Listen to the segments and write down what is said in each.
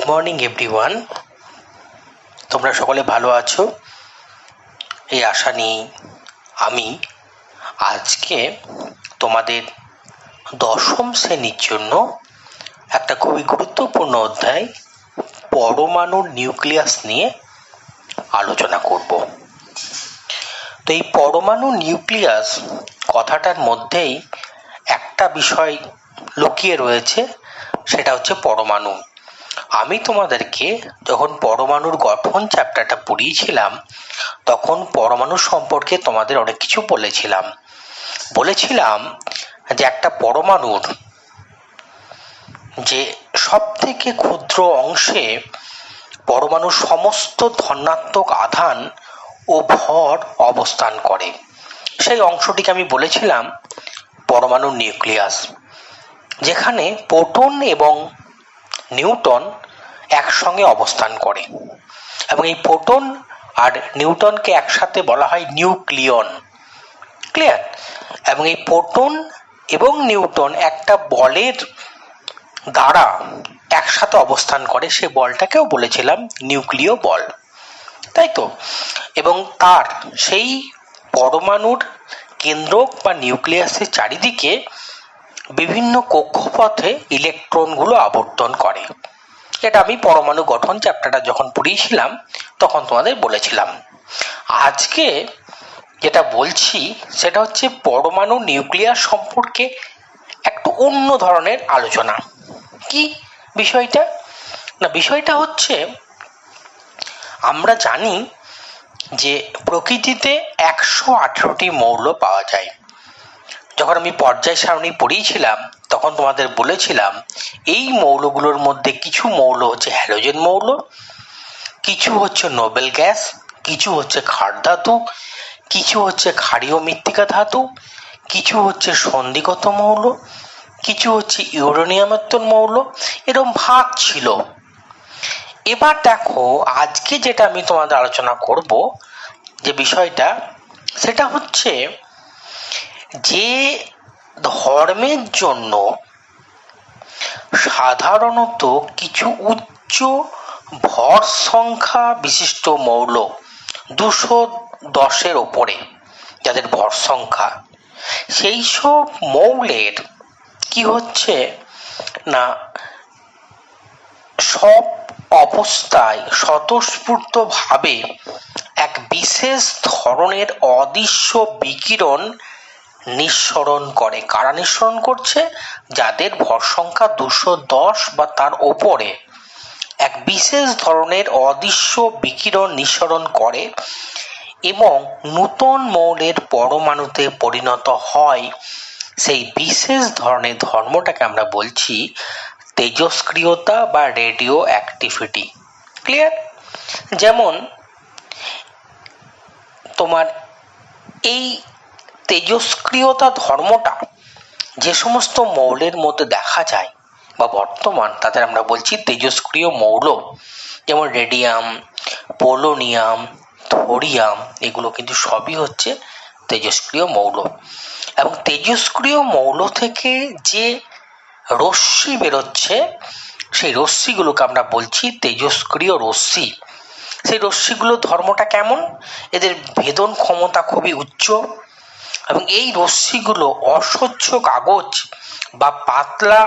Morning everyone, তোমরা সকলে ভালো আছো এই আশা নিয়ে আমি আজকে তোমাদের দশম শ্রেণীর জন্য একটা খুবই গুরুত্বপূর্ণ অধ্যায় পরমাণুর নিউক্লিয়াস নিয়ে আলোচনা করব। তো এই পরমাণু নিউক্লিয়াস কথাটার মধ্যেই একটা বিষয় লুকিয়ে রয়েছে, সেটা হচ্ছে পরমাণু। আমি তোমাদেরকে যখন পরমাণুর গঠন চ্যাপ্টারটা পড়িয়েছিলাম তখন পরমাণু সম্পর্কে তোমাদের অনেক কিছু বলেছিলাম যে একটা পরমাণুর যে সব থেকে ক্ষুদ্র অংশে পরমাণুর সমস্ত ধনাত্মক আধান ও ভর অবস্থান করে, সেই অংশটিকে আমি বলেছিলাম পরমাণুর নিউক্লিয়াস, যেখানে প্রোটন এবং নিউট্রন একসঙ্গে অবস্থান করে এবং এই প্রোটন আর নিউট্রনকে একসাথে বলা হয় নিউক্লিয়ন। ক্লিয়ার? এবং এই প্রোটন এবং নিউট্রন একটা বলের দ্বারা একসাথে অবস্থান করে, সে বলটাকেও বলেছিলাম নিউক্লিয় বল, তাই তো? এবং তার সেই পরমাণুর কেন্দ্রক বা নিউক্লিয়াসের চারিদিকে বিভিন্ন কক্ষপথে ইলেকট্রনগুলো আবর্তন করে। এটা আমি পরমাণু গঠন চ্যাপ্টারটা যখন পড়িয়েছিলাম তখন তোমাদের বলেছিলাম। আজকে যেটা বলছি সেটা হচ্ছে পরমাণু নিউক্লিয়াস সম্পর্কে একটু অন্য ধরনের আলোচনা। কি বিষয়টা? না, বিষয়টা হচ্ছে আমরা জানি যে প্রকৃতিতে 118টি মৌল পাওয়া যায়। যখন আমি পর্যায় সারণী পড়িয়েছিলাম তখন তোমাদের বলেছিলাম এই মৌলগুলোর মধ্যে কিছু মৌল হচ্ছে হ্যালোজেন মৌল, কিছু হচ্ছে নোবেল গ্যাস, কিছু হচ্ছে ক্ষার ধাতু, কিছু হচ্ছে ক্ষারীয় মৃত্তিকা ধাতু, কিছু হচ্ছে সন্ধিগত মৌল, কিছু হচ্ছে ইউরেনিয়ামের মৌল, এরকম ভাগ ছিল। এবার দেখো, আজকে যেটা আমি তোমাদের আলোচনা করব যে বিষয়টা, সেটা হচ্ছে যে ধর্মের জন্য সাধারণত কিছু উচ্চ ভর সংখ্যা বিশিষ্ট মৌল 210-এর ওপরে যাদের ভর সংখ্যা, সেই সব মৌলের কি হচ্ছে না সব অবস্থায় স্বতঃস্ফূর্তভাবে এক বিশেষ ধরনের অদৃশ্য বিকিরণ নিঃসরণ করে। কারা নিঃসরণ করছে? যাদের ভর সংখ্যা 210 বা তার ওপরে এক বিশেষ ধরনের অদৃশ্য বিকিরণ নিঃসরণ করে এবং নূতন মৌলের পরমাণুতে পরিণত হয়। সেই বিশেষ ধরনের ধর্মটাকে আমরা বলছি তেজস্ক্রিয়তা বা রেডিও অ্যাক্টিভিটি। ক্লিয়ার? যেমন তোমার এই তেজস্ক্রিয়তা ধর্মটা যে সমস্ত মৌলের মধ্যে দেখা যায় বা বর্তমান তাদের আমরা বলছি তেজস্ক্রিয় মৌল, যেমন রেডিয়াম, পোলোনিয়াম, থোরিয়াম, এগুলো কিন্তু সবই হচ্ছে তেজস্ক্রিয় মৌল। এবং তেজস্ক্রিয় মৌল থেকে যে রশ্মি বেরোচ্ছে সেই রশ্মিগুলোকে আমরা বলছি তেজস্ক্রিয় রশ্মি। সেই রশ্মিগুলোর ধর্মটা কেমন? এদের ভেদন ক্ষমতা খুবই উচ্চ এবং এই রশ্মিগুলো অস্বচ্ছ কাগজ বা পাতলা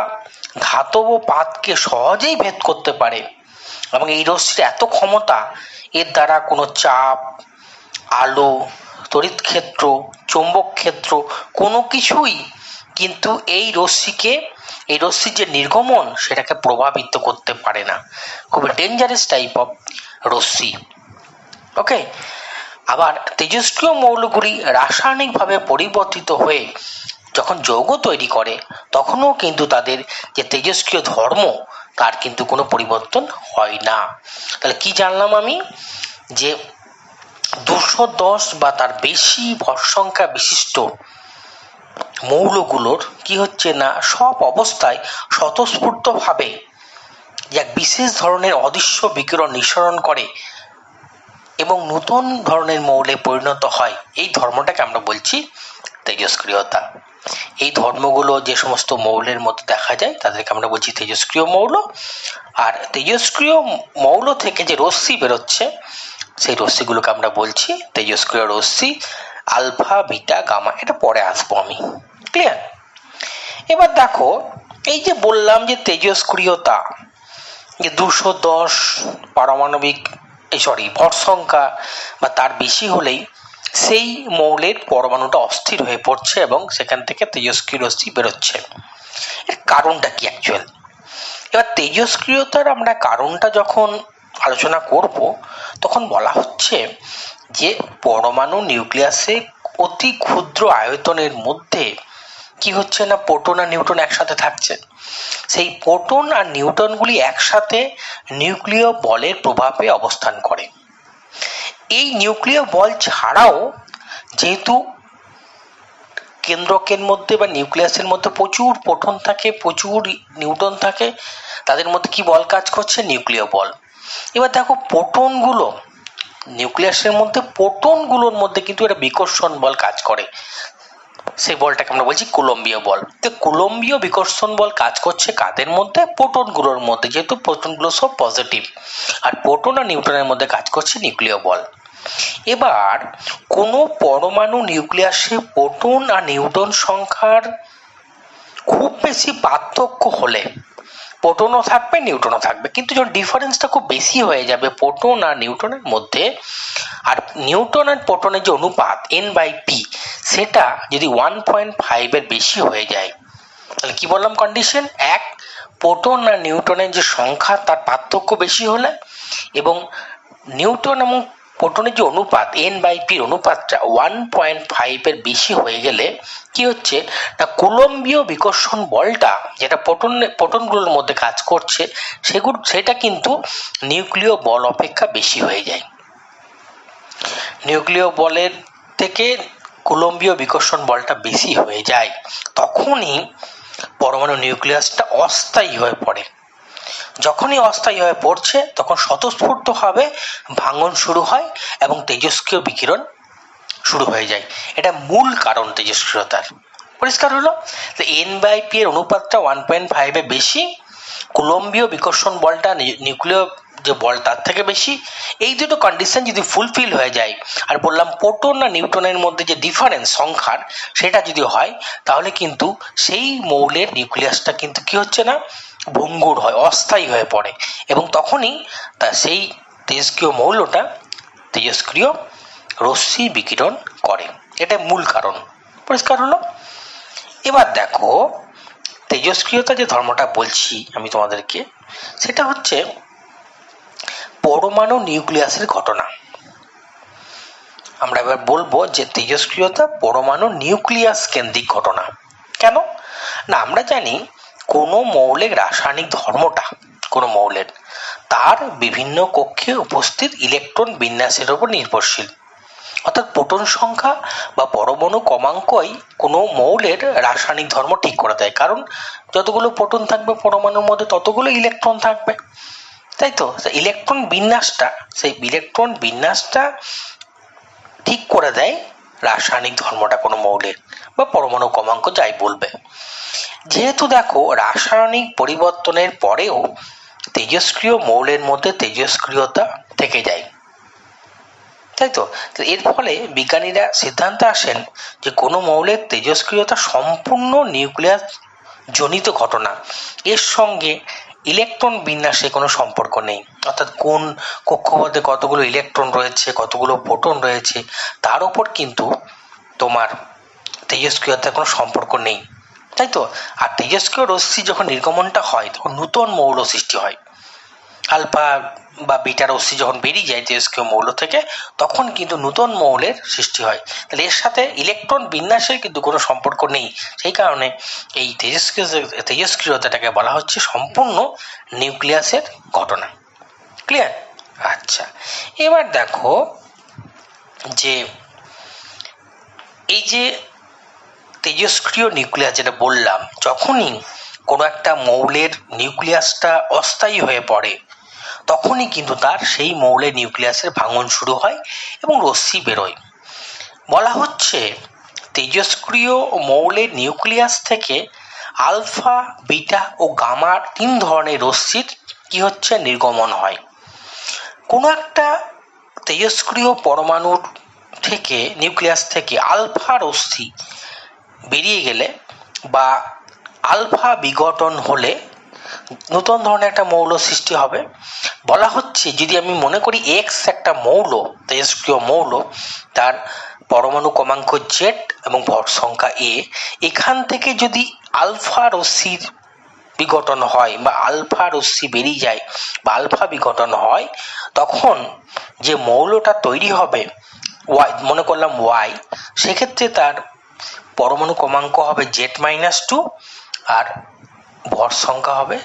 ধাতব পাতকে সহজেই ভেদ করতে পারে এবং এই রশ্মির এত ক্ষমতা, এর দ্বারা কোনো চাপ, আলো, তড়িৎ ক্ষেত্র, চৌম্বক ক্ষেত্র কোনো কিছুই কিন্তু এই রশ্মির যে নির্গমন সেটাকে প্রভাবিত করতে পারে না। খুবই ডেঞ্জারাস টাইপ অফ রশ্মি। ওকে, আবার তেজস্ক্রিয় মৌলগুলি রাসায়নিকভাবে পরিবর্তিত হয়ে যখন যৌগ তৈরি করে তখনও কিন্তু তাদের যে তেজস্ক্রিয় ধর্ম তার কিন্তু কোনো পরিবর্তন হয় না। তাহলে কি জানলাম আমি? যে 210 বা তার বেশি ভর সংখ্যা বিশিষ্ট মৌলগুলোর কি হচ্ছে না সব অবস্থায় স্বতঃস্ফূর্তভাবে এক বিশেষ ধরনের অদৃশ্য বিকিরণ নিঃসরণ করে এবং নতুন ধরনের মৌলে পরিণত হয়। এই ধর্মটাকে আমরা বলছি তেজস্ক্রিয়তা। এই ধর্মগুলো যে সমস্ত মৌলের মধ্যে দেখা যায় তাদেরকে আমরা বলছি তেজস্ক্রিয় মৌল। আর তেজস্ক্রিয় মৌল থেকে যে রশ্মি বেরোচ্ছে সেই রশ্মিগুলোকে আমরা বলছি তেজস্ক্রিয় রশ্মি, আলফা, বিটা, গামা। এটা পরে আসবো আমি। ক্লিয়ার? এবার দেখো, এই যে বললাম যে তেজস্ক্রিয়তা যে 210 পারমাণবিক ভর সংখ্যা বা তার বেশি হলেই সেই মৌলের পরমাণুটা অস্থির হয়ে পড়ছে এবং সেখান থেকে তেজস্ক্রিয় রশ্মি বেরোচ্ছে। এর কারণটা কি অ্যাকচুয়াল? এবার তেজস্ক্রিয়তার আমরা কারণটা যখন আলোচনা করব তখন বলা হচ্ছে যে পরমাণু নিউক্লিয়াসে অতি ক্ষুদ্র আয়তনের মধ্যে কি হচ্ছে না, প্রোটন আর নিউট্রন একসাথে থাকছে। সেই প্রোটন আর নিউট্রনগুলি একসাথে নিউক্লিয় বলের প্রভাবে অবস্থান করে। এই নিউক্লিয় বল ছাড়াও যেহেতু কেন্দ্রকের মধ্যে বা নিউক্লিয়াসের মধ্যে প্রচুর প্রোটন থাকে, প্রচুর নিউট্রন থাকে, তাদের মধ্যে কি বল কাজ করছে? নিউক্লিয় বল। এবার দেখো, প্রোটনগুলো নিউক্লিয়াসের মধ্যে, প্রোটনগুলোর মধ্যে কিন্তু একটা বিকর্ষণ বল কাজ করে। সেই বলটাকে আমরা বলছি কুলম্বীয় বল। তো কুলম্বীয় বিকর্ষণ বল কাজ করছে কাদের মধ্যে? প্রোটনগুলোর মধ্যে, যেহেতু প্রোটনগুলো সব পজিটিভ। আর প্রোটন আর নিউট্রনের মধ্যে কাজ করছে নিউক্লিয় বল। এবার কোনো পরমাণু নিউক্লিয়াসে প্রোটন আর নিউট্রন সংখ্যার খুব বেশি পার্থক্য হলে প্রোটনও থাকবে, নিউট্রনও থাকবে, কিন্তু যখন ডিফারেন্সটা খুব বেশি হয়ে যাবে প্রোটন আর নিউট্রনের মধ্যে, আর নিউট্রন আর প্রোটনের যে অনুপাত n/p সেটা যদি 1.5 বেশি হয়ে যায়, তাহলে কি বললাম কন্ডিশন? এক, প্রোটন আর নিউট্রনের যে সংখ্যা তার পার্থক্য বেশি হলে এবং নিউট্রন এবং প্রোটনের যে অনুপাত n/p অনুপাতটা 1.5 বেশি হয়ে গেলে কি হচ্ছে না, কুলম্বীয় বিকর্ষণ বলটা যেটা প্রোটনগুলোর মধ্যে কাজ করছে সেটা কিন্তু নিউক্লিয় বল অপেক্ষা বেশি হয়ে যায়। নিউক্লিয় বলের থেকে কুলম্বীয় বিকর্ষণ বলটা বেশি হয়ে যায়, তখনই পরমাণু নিউক্লিয়াসটা অস্থায়ী হয়ে পড়ে। যখনই অস্থায়ী হয়ে পড়ছে তখন স্বতঃস্ফূর্তভাবে ভাঙন শুরু হয় এবং তেজস্ক্রিয় বিকিরণ শুরু হয়ে যায়। এটা মূল কারণ তেজস্ক্রিয়তার। পরিষ্কার হলো? তো n/p এর অনুপাতটা 1.5 বেশি, কুলম্বীয় বিকর্ষণ বলটা নিউক্লিয় যে বল তার থেকে বেশি। এই দুটো কন্ডিশন যদি ফুলফিল হয়ে যায়, আর বললাম প্রোটন আর নিউট্রনের মধ্যে যে ডিফারেন্স সংখ্যার সেটা যদি হয়, তাহলে কিন্তু সেই মৌলের নিউক্লিয়াসটা কিন্তু কি হচ্ছে না, ভঙ্গুর হয়, অস্থায়ী হয়ে পড়ে এবং তখনই তা সেই তেজস্ক্রিয় মৌলটা তেজস্ক্রিয় রশ্মি বিকিরণ করে। এটা মূল কারণ। পরিষ্কার হলো? এবার দেখো, তেজস্ক্রিয়তা যে ধর্মটা বলছি আমি তোমাদেরকে, সেটা হচ্ছে পরমাণু নিউক্লিয়াসের ঘটনা। আমরা এবার বলবো যে তেজস্ক্রিয়তা পরমাণু নিউক্লিয়াস কেন্দ্রিক ঘটনা। কেন না, আমরা জানি কোনো মৌলের রাসায়নিক ধর্মটা, কোনো মৌলের তার বিভিন্ন কক্ষে উপস্থিত ইলেকট্রন বিন্যাসের উপর নির্ভরশীল। অর্থাৎ প্রোটন সংখ্যা বা পরমাণু ক্রমাঙ্কই কোনো মৌলের রাসায়নিক ধর্ম ঠিক করে দেয়, কারণ যতগুলো প্রোটন থাকবে পরমাণুর মধ্যে ততগুলো ইলেকট্রন থাকবে, তাই তো? ইলেকট্রন বিন্যাসটা ঠিক করে দেয় রাসায়নিক ধর্মটা কোনো মৌলের বা পরমাণু ক্রমাঙ্ক যাই বলবে। যেহেতু দেখো রাসায়নিক পরিবর্তনের পরেও তেজস্ক্রিয় মৌলের মধ্যে তেজস্ক্রিয়তা থেকে যায়, তাই তো? এর ফলে বিজ্ঞানীরা সিদ্ধান্তে আসেন যে কোনো মৌলের তেজস্ক্রিয়তা সম্পূর্ণ নিউক্লিয়াস জনিত ঘটনা, এর সঙ্গে ইলেকট্রন বিন্যাসে কোনো সম্পর্ক নেই। অর্থাৎ কোন কক্ষপথে কতগুলো ইলেকট্রন রয়েছে, কতগুলো প্রোটন রয়েছে, তার উপর কিন্তু তোমার তেজস্ক্রিয়তার কোনো সম্পর্ক নেই, তাই তো? আর তেজস্ক্রিয় রশ্মি যখন নির্গমনটা হয় তখন নূতন মৌল সৃষ্টি হয়। আলফা বা বিটা রশ্মি যখন বেরিয়ে যায় তেজস্ক্রিয় মৌল থেকে, তখন কিন্তু নূতন মৌলের সৃষ্টি হয়। তাহলে এর সাথে ইলেকট্রন বিন্যাসের কিন্তু কোনো সম্পর্ক নেই। সেই কারণে এই তেজস্ক্রিয়তাটাকে বলা হচ্ছে সম্পূর্ণ নিউক্লিয়াসের ঘটনা। ক্লিয়ার? আচ্ছা, এবার দেখো যে এই যে তেজস্ক্রিয় নিউক্লিয়াস যেটা বললাম, যখনই কোনো একটা মৌলের নিউক্লিয়াসটা অস্থায়ী হয়ে পড়ে তখনই কিন্তু তার সেই মৌলের নিউক্লিয়াসের ভাঙন শুরু হয় এবং রশ্মি বেরোয়। বলা হচ্ছে তেজস্ক্রিয় মৌলের নিউক্লিয়াস থেকে আলফা, বিটা ও গামা 3 ধরনের রশ্মির কি হচ্ছে নির্গমন হয়। কোনো একটা তেজস্ক্রিয় পরমাণুর থেকে নিউক্লিয়াস থেকে আলফা রশ্মি বেরিয়ে গেলে বা আলফা বিঘটন হলে নতুন ধরনের একটা মৌল সৃষ্টি হবে। বলা হচ্ছে যদি আমি মনে করি এক্স একটা মৌল, তেজস্ক্রিয় মৌল, তার পরমাণু ক্রমাঙ্ক জেড এবং ভর সংখ্যা এ, এখান থেকে যদি আলফা রশ্মির বিঘটন হয় বা আলফা রশ্মি বেরিয়ে যায় বা আলফা বিঘটন হয়, তখন যে মৌলটা তৈরি হবে ওয়াই, মনে করলাম ওয়াই, সেক্ষেত্রে তার পরমাণু ক্রমাঙ্ক হবে Z-2 আর ভর সংখ্যা হবে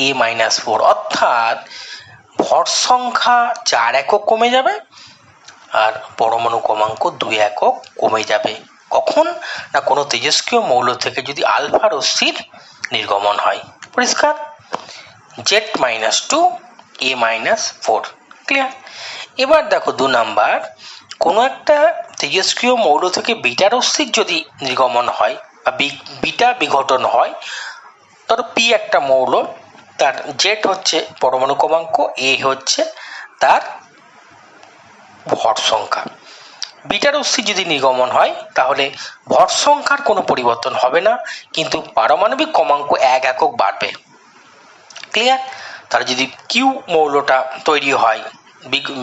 A-4, অর্থাৎ ভর সংখ্যা 4 একক কমে যাবে আর পরমাণু ক্রমাঙ্ক 2 একক কমে যাবে। কখন না কোনো তেজস্ক্রিয় মৌল থেকে যদি আলফা রশ্মির নির্গমন হয়। পরিষ্কার? Z-2 A-4, clear? এবার দেখো 2 নাম্বার, কোনো একটা তেজস্ক্রিয় মৌল থেকে বিটা রশ্মির যদি নির্গমন হয় বা বিটা বিঘটন হয়, ধরো পি একটা মৌল, তার জেড হচ্ছে পরমাণু ক্রমাঙ্ক, এ হচ্ছে তার ভর সংখ্যা। বিটা রশ্মি যদি নির্গমন হয় তাহলে ভর সংখ্যার কোনো পরিবর্তন হবে না, কিন্তু পারমাণবিক ক্রমাঙ্ক 1 একক বাড়বে। ক্লিয়ার? তাহলে যদি কিউ মৌলটা তৈরি হয়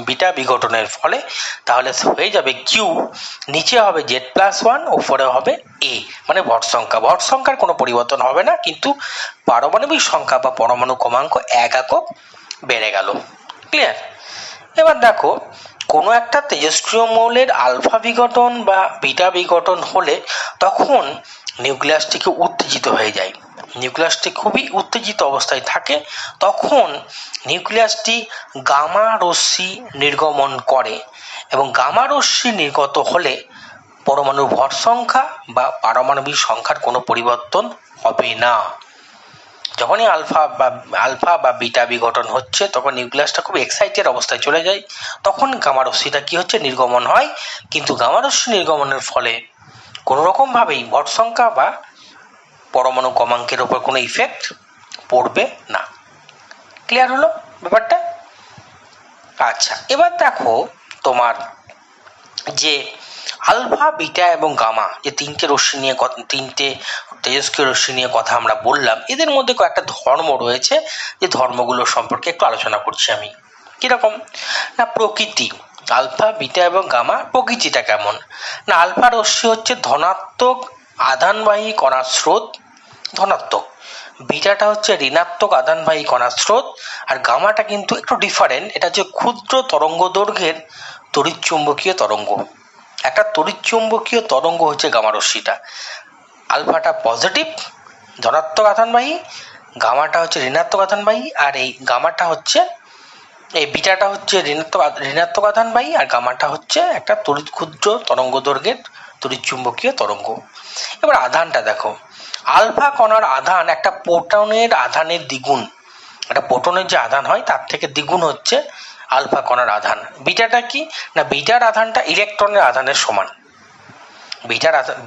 বিটা বিঘটনের ফলে, তাহলে হয়ে যাবে কিউ, নিচে হবে Z+1, উপরে হবে এ, মানে ভর সংখ্যা। ভর সংখ্যার কোনো পরিবর্তন হবে না, কিন্তু পারমাণবিক সংখ্যা বা পরমাণু ক্রমাঙ্ক 1 একক বেড়ে গেল। ক্লিয়ার? এবার দেখো, কোনো একটা তেজস্ক্রিয় মৌলের আলফা বিঘটন বা বিটা বিঘটন হলে তখন নিউক্লিয়াসটিকে উত্তেজিত হয়ে যায়। নিউক্লিয়াসটি খুবই উত্তেজিত অবস্থায় থাকে, তখন নিউক্লিয়াসটি গামা রশ্মি নির্গমন করে এবং গামা রশ্মি নির্গত হলে পরমাণুর ভর সংখ্যা বা পারমাণবিক সংখ্যার কোনো পরিবর্তন হবে না। যখনই আলফা বা বিটা বিঘটন হচ্ছে তখন নিউক্লিয়াসটা খুব এক্সাইটেড অবস্থায় চলে যায়, তখন গামা রশ্মিটা কি হচ্ছে নির্গমন হয়, কিন্তু গামা রশ্মি নির্গমনের ফলে কোনো রকমভাবেই ভর সংখ্যা বা পরমাণু ক্রমাঙ্কের উপর কোনো ইফেক্ট পড়বে না। ক্লিয়ার হলো ব্যাপারটা? আচ্ছা, এবার দেখো তোমার যে আলফা, বিটা এবং গামা, যে তিনটে তেজস্ক্রিয় রশ্মি নিয়ে কথা আমরা বললাম, এদের মধ্যে কয়েকটা ধর্ম রয়েছে, যে ধর্মগুলো সম্পর্কে একটু আলোচনা করছি আমি। কিরকম না, প্রকৃতি, আলফা, বিটা এবং গামা প্রকৃতিটা কেমন না, আলফা রশ্মি হচ্ছে ধনাত্মক আধানবাহী কণার স্রোত, ধনাত্মক। বিটাটা হচ্ছে ঋণাত্মক আধানবাহী কণার স্রোত, আর গামাটা কিন্তু একটু ডিফারেন্ট, এটা হচ্ছে ক্ষুদ্র তরঙ্গ দৈর্ঘ্যের তড়িৎচুম্বকীয় তরঙ্গ। একটা তড়িৎচুম্বকীয় তরঙ্গ হচ্ছে গামা রশ্মিটা। আলফাটা পজিটিভ ধনাত্মক আধানবাহী, গামাটা হচ্ছে ঋণাত্মক আধানবাহী, আর এই বিটাটা হচ্ছে ঋণাত্মক আধানবাহী, আর গামাটা হচ্ছে একটা ক্ষুদ্র তরঙ্গ দৈর্ঘ্যের তড়িৎচুম্বকীয় তরঙ্গ। এবার আধানটা দেখো, আলফা কণার আধান একটা প্রোটনের আধানের দ্বিগুণ, একটা প্রোটনের যে আধান হয় তার থেকে দ্বিগুণ হচ্ছে আলফা কণার আধান। বিটাটা কি না, বিটার আধানটা ইলেকট্রনের আধানের সমান।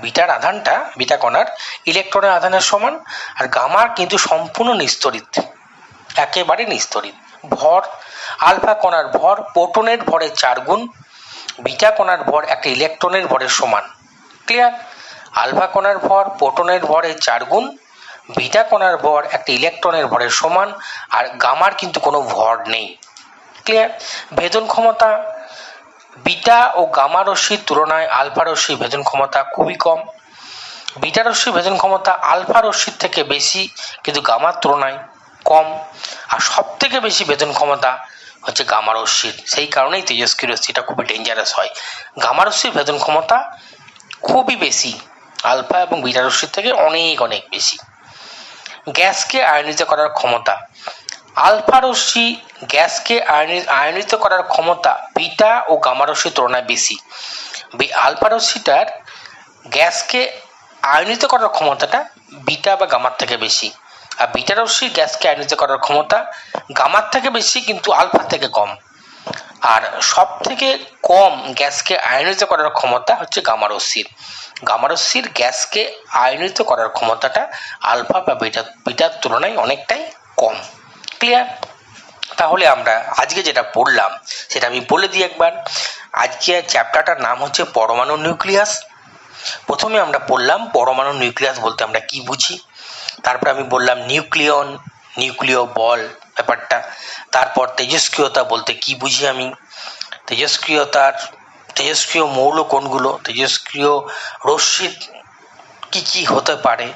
বিটার আধানটা বিটা কণার ইলেকট্রনের আধানের সমান, আর গামার কিন্তু সম্পূর্ণ নিস্তড়িত, একেবারে নিস্তড়িত। ভর, আলফা কণার ভর প্রোটনের ভরের 4 গুণ, বিটা কণার ভর একটা ইলেকট্রনের ভরের সমান। ক্লিয়ার? আলফা কণার ভর প্রোটনের ভরের 4 গুণ, বিটা কণার ভর একটা ইলেকট্রনের ভরের সমান, আর গামার কিন্তু কোনো ভর নেই। ক্লিয়ার? ভেদন ক্ষমতা, বিটা ও গামা রশ্মির তুলনায় আলফা রশ্মির ভেদন ক্ষমতা খুবই কম। বিটা রশ্মির ভেদন ক্ষমতা আলফা রশ্মির থেকে বেশি, কিন্তু গামার তুলনায় কম। আর সব থেকে বেশি ভেদন ক্ষমতা হচ্ছে গামা রশ্মির, সেই কারণেই তেজস্ক্রিয় রশ্মিটা খুবই ডেঞ্জারাস হয়। গামা রশ্মির ভেদন ক্ষমতা খুবই বেশি, আলফা এবং বিটা রশ্মির থেকে অনেক অনেক বেশি। গ্যাসকে আয়নিত করার ক্ষমতা, আলফা রশ্মি গ্যাসকে আয়নিত করার ক্ষমতা বিটা ও গামা রশ্মির তুলনায় বেশি। আলফা রশ্মিটার গ্যাসকে আয়নিত করার ক্ষমতাটা বিটা বা গামার থেকে বেশি, আর বিটা রশ্মির গ্যাসকে আয়নিত করার ক্ষমতা গামার থেকে বেশি কিন্তু আলফার থেকে কম। আর সব থেকে কম গ্যাসকে আয়নিত করার ক্ষমতা হচ্ছে গামারশ্মির। গামারশ্মির গ্যাসকে আয়নিত করার ক্ষমতাটা আলফা বা বিটার তুলনায় অনেকটাই কম। ক্লিয়ার? তাহলে আমরা আজকে যেটা পড়লাম সেটা আমি বলে দিই একবার। আজকে চ্যাপ্টারটার নাম হচ্ছে পরমাণু নিউক্লিয়াস। প্রথমে আমরা পড়লাম পরমাণু নিউক্লিয়াস বলতে আমরা কি বুঝি, তারপর আমি বললাম নিউক্লিয়ন, নিউক্লিয় বল ব্যাপারটা, তারপর তেজস্ক্রিয়তা বলতে কি বুঝি আমি, তেজস্ক্রিয় মৌল কোনগুলো, তেজস্ক্রিয় রশ্মির কি কি হতে পারে,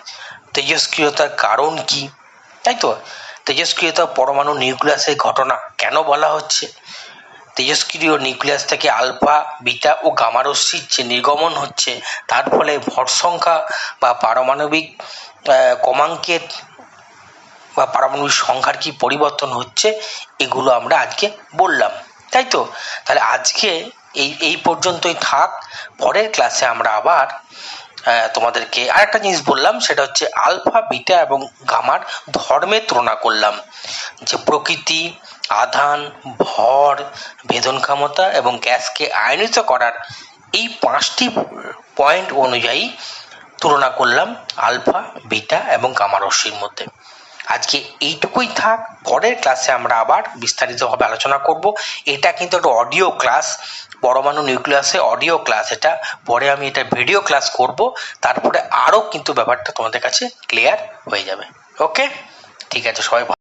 তেজস্ক্রিয়তার কারণ কি, তাই তো, তেজস্ক্রিয়তা পরমাণু নিউক্লিয়াসের ঘটনা কেন বলা হচ্ছে, তেজস্ক্রিয় নিউক্লিয়াস থেকে আলফা বিটা ও গামা রশ্মির যে নির্গমন হচ্ছে তার ফলে ভর সংখ্যা বা পারমাণবিক ক্রমাঙ্কের বা পারমাণবিক সংখ্যার কি পরিবর্তন হচ্ছে, এগুলো আমরা আজকে বললাম, তাই তো। তাহলে আজকে এই পর্যন্তই থাক। পরের ক্লাসে আমরা আবার তোমাদেরকে আরেকটা জিনিস বললাম, সেটা হচ্ছে আলফা বিটা এবং গামার ধর্মের তুলনা করলাম, যে প্রকৃতি, আধান, ভর, ভেদন ক্ষমতা এবং গ্যাসকে আয়নিত করার এই 5টি পয়েন্ট অনুযায়ী তুলনা করলাম আলফা বিটা এবং গামা রশ্মির মধ্যে। আজকে এইটুকুই থাক। পরের ক্লাসে আমরা আবার বিস্তারিতভাবে আলোচনা করব। এটা কিন্তু একটা অডিও ক্লাস, পরমাণু নিউক্লিয়াসে অডিও ক্লাস এটা। পরে আমি এটা ভিডিও ক্লাস করব, তারপরে আরও কিন্তু ব্যাপারটা তোমাদের কাছে ক্লিয়ার হয়ে যাবে। ওকে, ঠিক আছে, সবাই ভালো